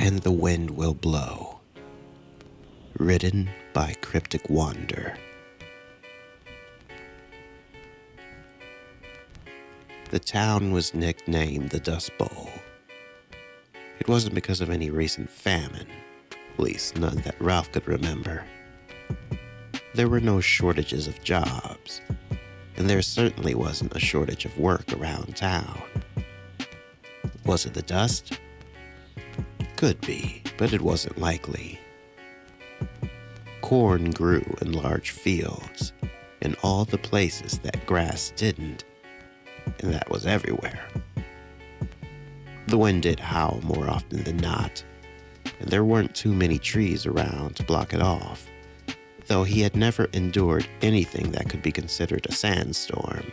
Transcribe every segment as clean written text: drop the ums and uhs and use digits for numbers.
And the Wind Will Blow. Written by Cryptic Wander. The town was nicknamed the Dust Bowl. It wasn't because of any recent famine, at least none that Ralph could remember. There were no shortages of jobs, and there certainly wasn't a shortage of work around town. Was it the dust? Could be, but it wasn't likely. Corn grew in large fields, in all the places that grass didn't, and that was everywhere. The wind did howl more often than not, and there weren't too many trees around to block it off, though he had never endured anything that could be considered a sandstorm.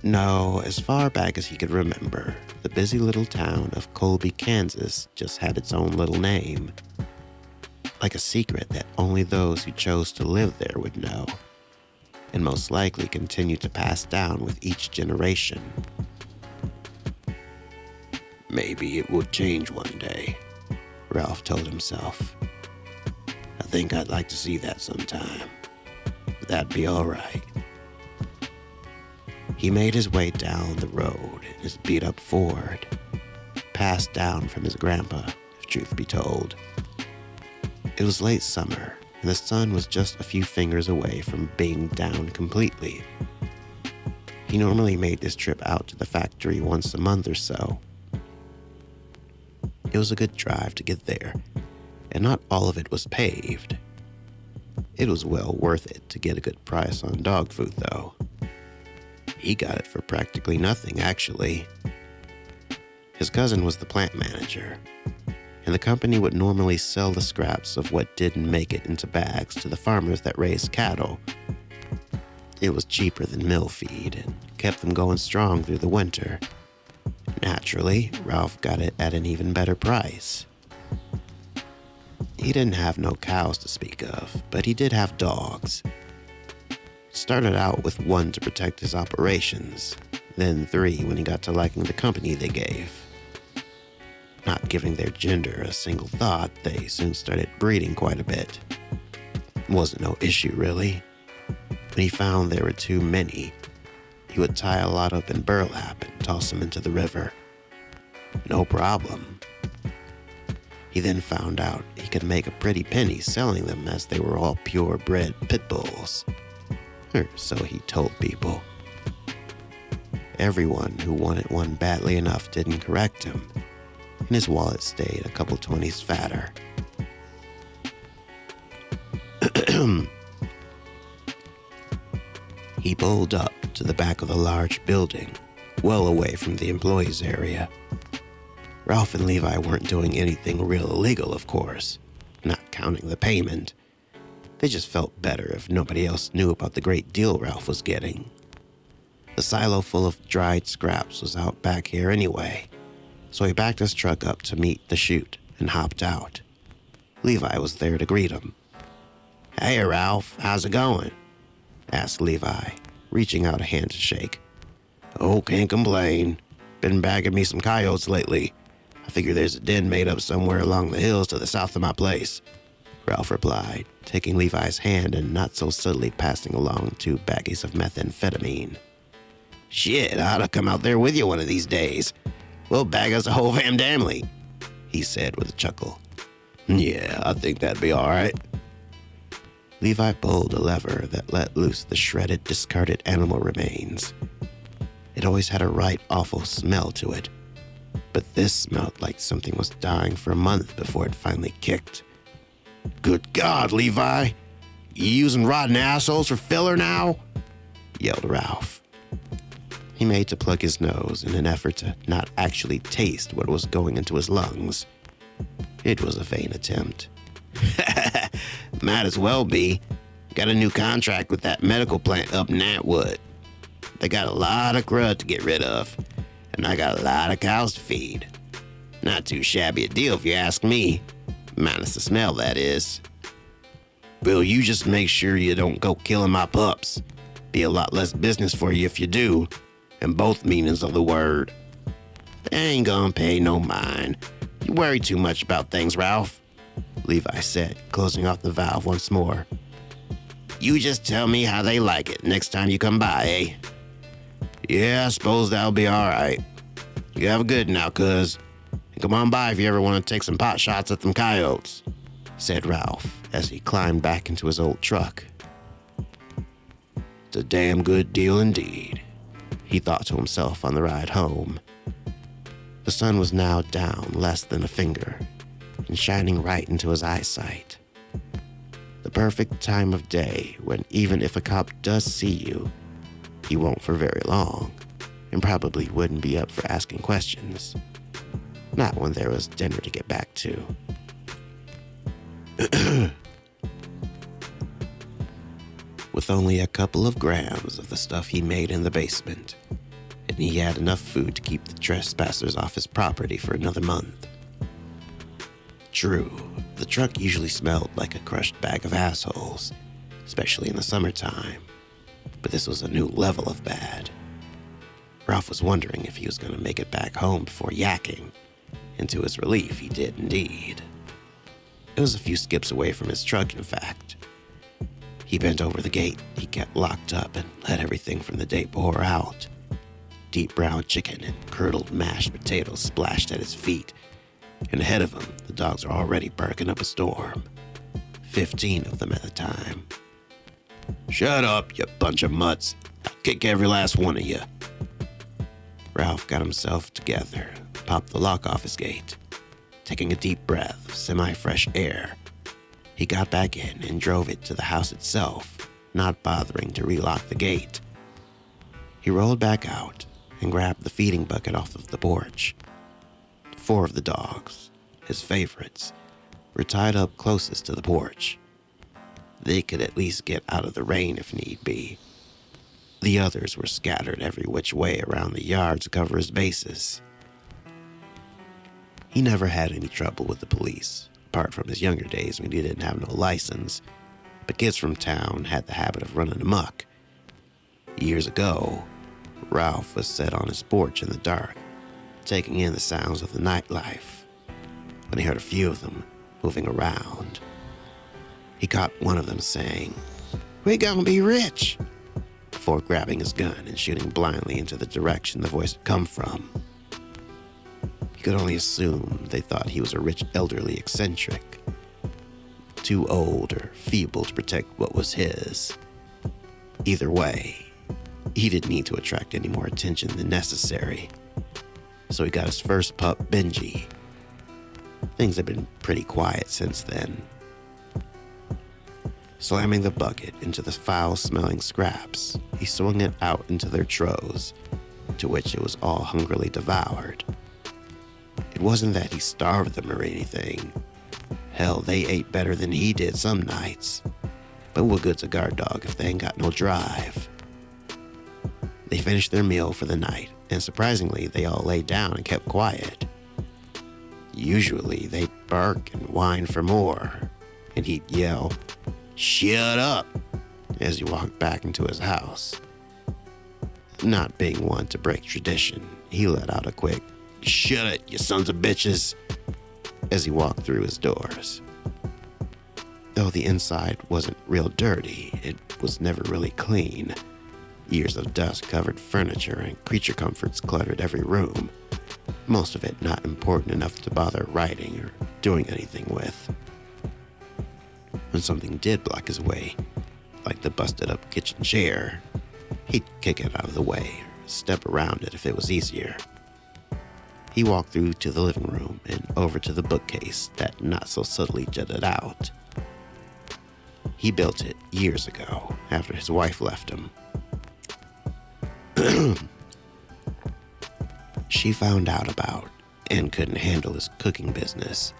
No, as far back as he could remember, the busy little town of Colby, Kansas just had its own little name. Like a secret that only those who chose to live there would know, and most likely continue to pass down with each generation. Maybe it would change one day, Ralph told himself. I think I'd like to see that sometime. That'd be all right. He made his way down the road in his beat-up Ford, passed down from his grandpa, if truth be told. It was late summer, and the sun was just a few fingers away from being down completely. He normally made this trip out to the factory once a month or so. It was a good drive to get there, and not all of it was paved. It was well worth it to get a good price on dog food, though. He got it for practically nothing, actually. His cousin was the plant manager, and the company would normally sell the scraps of what didn't make it into bags to the farmers that raised cattle. It was cheaper than mill feed and kept them going strong through the winter. Naturally, Ralph got it at an even better price. He didn't have no cows to speak of, but he did have dogs. Started out with one to protect his operations, then 3 when he got to liking the company they gave. Not giving their gender a single thought, they soon started breeding quite a bit. Wasn't no issue, really. When he found there were too many, he would tie a lot up in burlap and toss them into the river. No problem. He then found out he could make a pretty penny selling them, as they were all purebred pit bulls. Or so he told people. Everyone who wanted one badly enough didn't correct him, and his wallet stayed a couple 20s fatter. He pulled up to the back of the large building, well away from the employees' area. Ralph and Levi weren't doing anything real illegal, of course, not counting the payment. They just felt better if nobody else knew about the great deal Ralph was getting. The silo full of dried scraps was out back here anyway, so he backed his truck up to meet the chute and hopped out. Levi was there to greet him. "Hey, Ralph, how's it going?" asked Levi, reaching out a hand to shake. "Oh, can't complain. Been bagging me some coyotes lately. I figure there's a den made up somewhere along the hills to the south of my place," Ralph replied, taking Levi's hand and not so subtly passing along 2 baggies of methamphetamine. "Shit, I ought to come out there with you one of these days. We'll bag us a whole family," he said with a chuckle. "Yeah, I think that'd be all right." Levi pulled a lever that let loose the shredded, discarded animal remains. It always had a right awful smell to it, but this smelled like something was dying for a month before it finally kicked. "Good God, Levi! You using rotten assholes for filler now?" yelled Ralph. He made to plug his nose in an effort to not actually taste what was going into his lungs. It was a vain attempt. "Might as well be. Got a new contract with that medical plant up in Atwood. They got a lot of crud to get rid of, and I got a lot of cows to feed. Not too shabby a deal if you ask me. Minus the smell, that is. Will you just make sure you don't go killing my pups? Be a lot less business for you if you do, in both meanings of the word. They ain't gonna pay no mind. You worry too much about things, Ralph, Levi said, closing off the valve once more. You just tell me how they like it next time you come by, eh? Yeah, I suppose that'll be all right. You have a good now, cuz. And come on by if you ever want to take some pot shots at them coyotes, said Ralph as he climbed back into his old truck. It's a damn good deal indeed, he thought to himself on the ride home. The sun was now down less than a finger and shining right into his eyesight. The perfect time of day when even if a cop does see you, he won't for very long and probably wouldn't be up for asking questions. Not when there was dinner to get back to. With only a couple of grams of the stuff he made in the basement, and he had enough food to keep the trespassers off his property for another month. True, the truck usually smelled like a crushed bag of assholes, especially in the summertime, but this was a new level of bad. Ralph was wondering if he was going to make it back home before yakking, and to his relief, he did indeed. It was a few skips away from his truck, in fact. He bent over the gate he kept locked up and let everything from the day pour out. Deep brown chicken and curdled mashed potatoes splashed at his feet, and ahead of him, the dogs were already barking up a storm. 15 of them at a time. Shut up, you bunch of mutts. I'll kick every last one of you. Ralph got himself together, popped the lock off his gate. Taking a deep breath of semi-fresh air, he got back in and drove it to the house itself, not bothering to relock the gate. He rolled back out and grabbed the feeding bucket off of the porch. 4 of the dogs, his favorites, were tied up closest to the porch. They could at least get out of the rain if need be. The others were scattered every which way around the yard to cover his bases. He never had any trouble with the police, apart from his younger days when he didn't have no license, but kids from town had the habit of running amok. Years ago, Ralph was set on his porch in the dark, taking in the sounds of the nightlife, when he heard a few of them moving around. He caught one of them saying, "We gonna be rich," before grabbing his gun and shooting blindly into the direction the voice had come from. He could only assume they thought he was a rich elderly eccentric, too old or feeble to protect what was his. Either way, he didn't need to attract any more attention than necessary, so he got his first pup, Benji. Things had been pretty quiet since then. Slamming the bucket into the foul-smelling scraps, he swung it out into their trows, to which it was all hungrily devoured. It wasn't that he starved them or anything. Hell, they ate better than he did some nights. But what good's a guard dog if they ain't got no drive? They finished their meal for the night, and surprisingly, they all lay down and kept quiet. Usually, they'd bark and whine for more, and he'd yell, "Shut up," as he walked back into his house. Not being one to break tradition, he let out a quick, "Shut it, you sons of bitches," as he walked through his doors. Though the inside wasn't real dirty, it was never really clean. Years of dust-covered furniture and creature comforts cluttered every room, most of it not important enough to bother writing or doing anything with. When something did block his way, like the busted-up kitchen chair, he'd kick it out of the way or step around it if it was easier. He walked through to the living room and over to the bookcase that not so subtly jutted out. He built it years ago, after his wife left him. She found out about and couldn't handle his cooking business.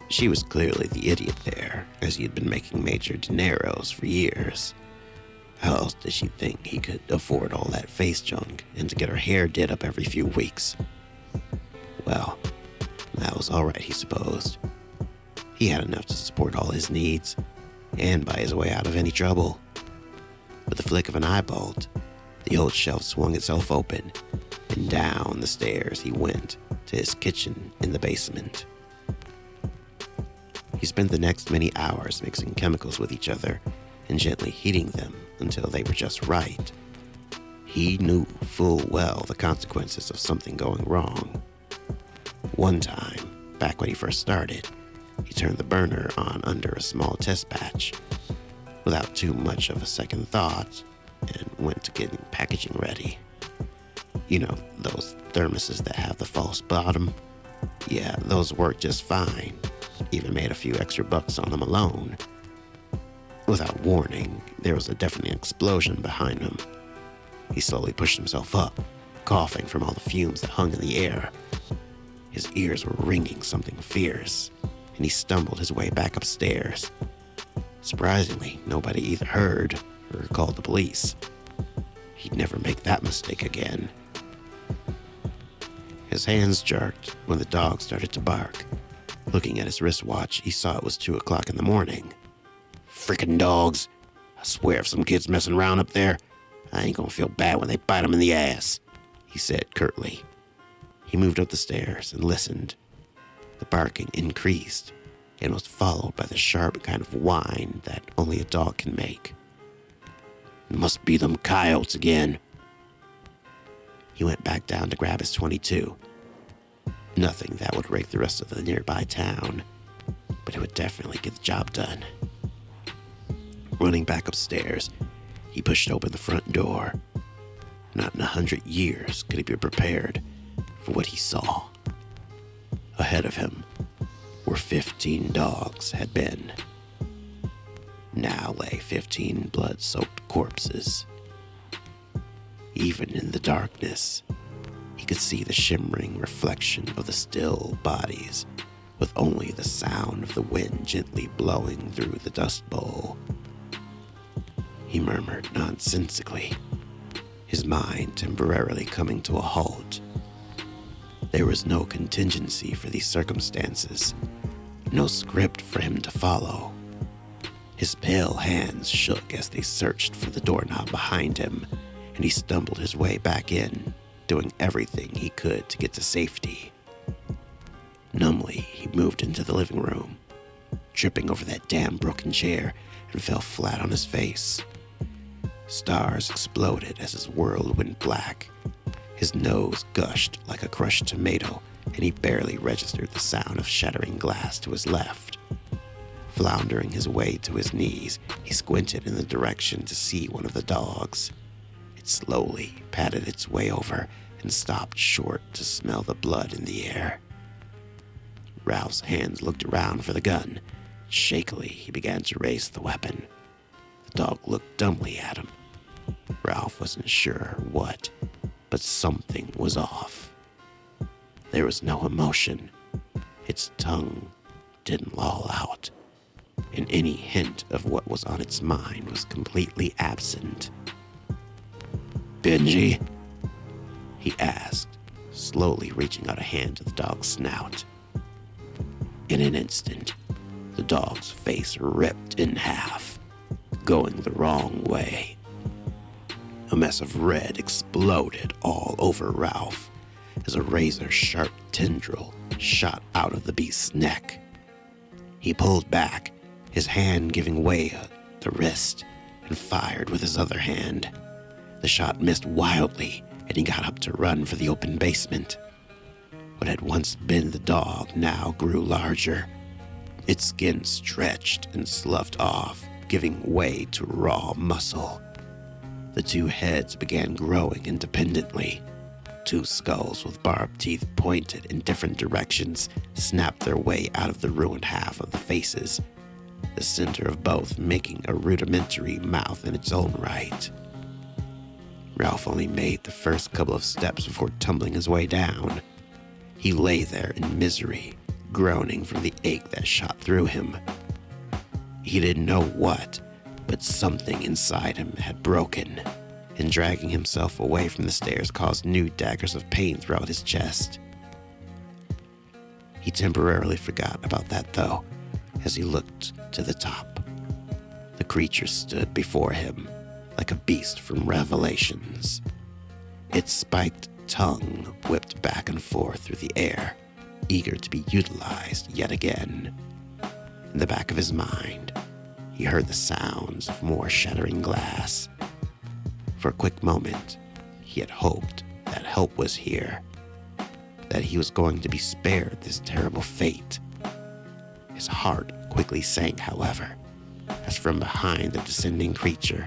She was clearly the idiot there, as he had been making major dineros for years. How else did she think he could afford all that face junk and to get her hair did up every few weeks? Well, that was all right, he supposed. He had enough to support all his needs and buy his way out of any trouble. With the flick of an eye bolt, the old shelf swung itself open, and down the stairs he went, to his kitchen in the basement. He spent the next many hours mixing chemicals with each other and gently heating them until they were just right. He knew full well the consequences of something going wrong. One time, back when he first started, he turned the burner on under a small test batch without too much of a second thought and went to getting packaging ready. You know, those thermoses that have the false bottom? Yeah, those work just fine. Even made a few extra bucks on them alone. Without warning, there was a deafening explosion behind him. He slowly pushed himself up, coughing from all the fumes that hung in the air. His ears were ringing something fierce, and he stumbled his way back upstairs. Surprisingly, nobody either heard or called the police. He'd never make that mistake again. His hands jerked when the dog started to bark. Looking at his wristwatch, he saw it was 2 o'clock in the morning. Frickin' dogs. I swear if some kid's messing around up there, I ain't gonna feel bad when they bite him in the ass, he said curtly. He moved up the stairs and listened. The barking increased and was followed by the sharp kind of whine that only a dog can make. It must be them coyotes again. He went back down to grab his .22. Nothing that would rake the rest of the nearby town, but it would definitely get the job done. Running back upstairs, he pushed open the front door. Not in 100 years could he be prepared for what he saw. Ahead of him, where 15 dogs had been, now lay 15 blood-soaked corpses. Even in the darkness, he could see the shimmering reflection of the still bodies, with only the sound of the wind gently blowing through the dust bowl. He murmured nonsensically, his mind temporarily coming to a halt. There was no contingency for these circumstances, no script for him to follow. His pale hands shook as they searched for the doorknob behind him, and he stumbled his way back in, doing everything he could to get to safety. Numbly, he moved into the living room, tripping over that damn broken chair, and fell flat on his face. Stars exploded as his world went black. His nose gushed like a crushed tomato, and he barely registered the sound of shattering glass to his left. Floundering his way to his knees, he squinted in the direction to see one of the dogs. It slowly padded its way over and stopped short to smell the blood in the air. Ralph's hands looked around for the gun. Shakily, he began to raise the weapon. The dog looked dumbly at him. Ralph wasn't sure what, but something was off. There was no emotion. Its tongue didn't loll out, and any hint of what was on its mind was completely absent. Benji? He asked, slowly reaching out a hand to the dog's snout. In an instant, the dog's face ripped in half, going the wrong way. A mess of red exploded all over Ralph as a razor-sharp tendril shot out of the beast's neck. He pulled back, his hand giving way at the wrist, and fired with his other hand. The shot missed wildly, and he got up to run for the open basement. What had once been the dog now grew larger. Its skin stretched and sloughed off, giving way to raw muscle. The two heads began growing independently. Two skulls with barbed teeth pointed in different directions snapped their way out of the ruined half of the faces, the center of both making a rudimentary mouth in its own right. Ralph only made the first couple of steps before tumbling his way down. He lay there in misery, groaning from the ache that shot through him. He didn't know what, but something inside him had broken, and dragging himself away from the stairs caused new daggers of pain throughout his chest. He temporarily forgot about that, though, as he looked to the top. The creature stood before him like a beast from Revelations. Its spiked tongue whipped back and forth through the air, eager to be utilized yet again. In the back of his mind, he heard the sounds of more shattering glass. For a quick moment, he had hoped that help was here, that he was going to be spared this terrible fate. His heart quickly sank, however, as from behind the descending creature,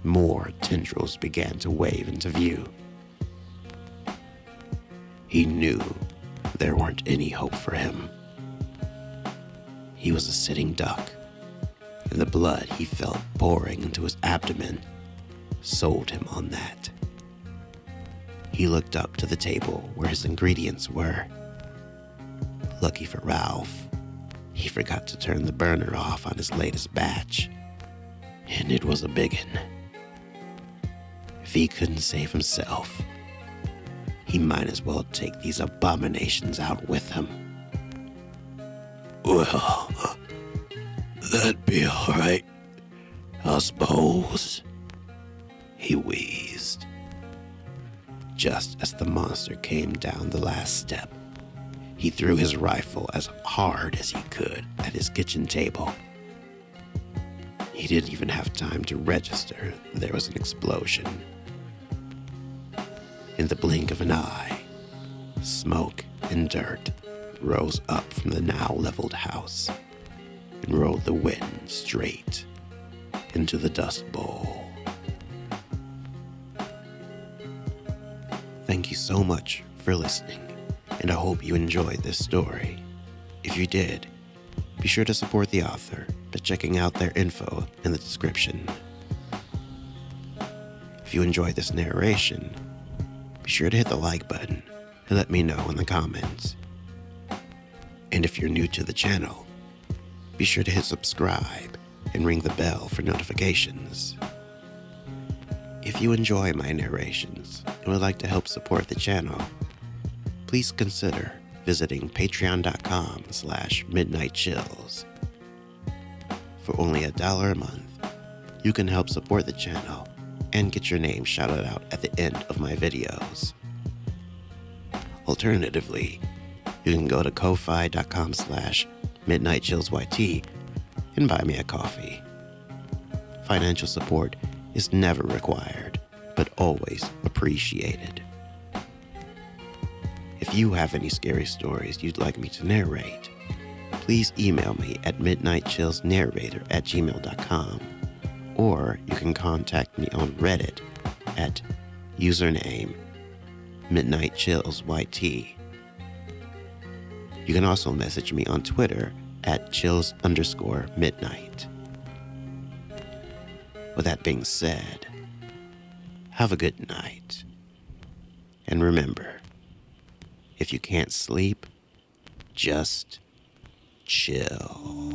more tendrils began to wave into view. He knew there weren't any hope for him. He was a sitting duck, and the blood he felt pouring into his abdomen sold him on that. He looked up to the table where his ingredients were. Lucky for Ralph, he forgot to turn the burner off on his latest batch, and it was a biggin. If he couldn't save himself, he might as well take these abominations out with him. Well, that'd be all right, I suppose, he wheezed, just as the monster came down the last step. He threw his rifle as hard as he could at his kitchen table. He didn't even have time to register there was an explosion. In the blink of an eye, smoke and dirt rose up from the now leveled house and rolled the wind straight into the dust bowl. Thank you so much for listening, and I hope you enjoyed this story. If you did, be sure to support the author by checking out their info in the description. If you enjoyed this narration, be sure to hit the like button and let me know in the comments. And if you're new to the channel, be sure to hit subscribe and ring the bell for notifications. If you enjoy my narrations and would like to help support the channel, please consider visiting patreon.com/midnightchills. For only $1 a month, you can help support the channel and get your name shouted out at the end of my videos. Alternatively, you can go to ko-fi.com/midnightchillsyt and buy me a coffee. Financial support is never required, but always appreciated. If you have any scary stories you'd like me to narrate, please email me at midnightchillsnarrator@gmail.com, or you can contact me on Reddit at username midnightchillsyt. You can also message me on Twitter at chills_midnight. With that being said, have a good night. And remember, if you can't sleep, just chill.